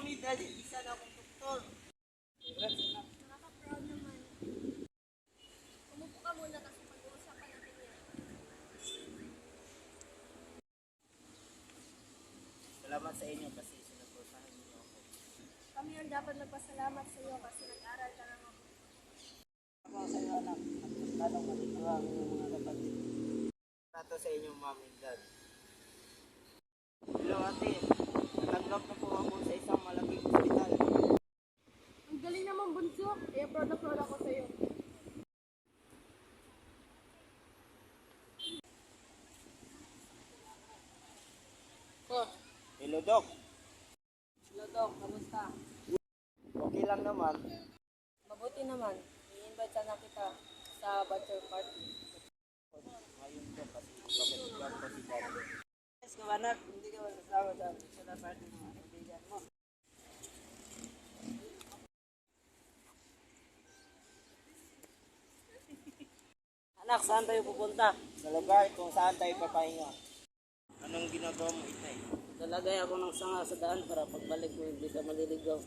mami dahil isa na akong doktor. Nakaka-proud naman. Umupo ka muna kasi pag-uusapan natin yan. Salamat sa inyo kasi sinuportahan niyo ako. Kami ang dapat magpasalamat sa iyo kasi nag-aral ka ng ako. Ako sa iyo anak, nagtanong matito ang inyong mga kapatid. Nato sa inyong mami and dad. Hello ate, natanggap na po ako sa isang malaking ospital. Ang galing naman bunso, kaya proud ako sa iyo. Hello Doc, Hello Dok, kamusta? okay lang naman. Mabuti naman. I-invite sana kita sa bachelor party. Ngayon Doc kasi papatigan ko si Daddy. Yes, kawanak, hindi ka masasama sa party ng mga kaibigan mo. Anak, saan tayo pupunta? Sa lugar kung saan tayo papahinga. Anong ginagawa mo, Itay? Talagay ako ng sanga sa daan para pagbalik mo hindi ka maliligaw.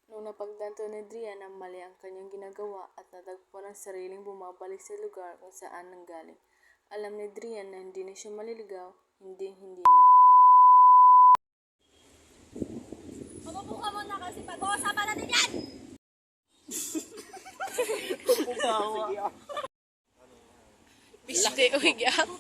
Nung napagtanto ni Dria na mali ang kanyang ginagawa at natagpuan ang sariling bumabalik sa lugar kung saan nanggaling, alam ni Dria na hindi na siya maliligaw, hindi na. Umupo ka muna kasi pag-uusapan natin yan! Pugawa. Laki uwigyat.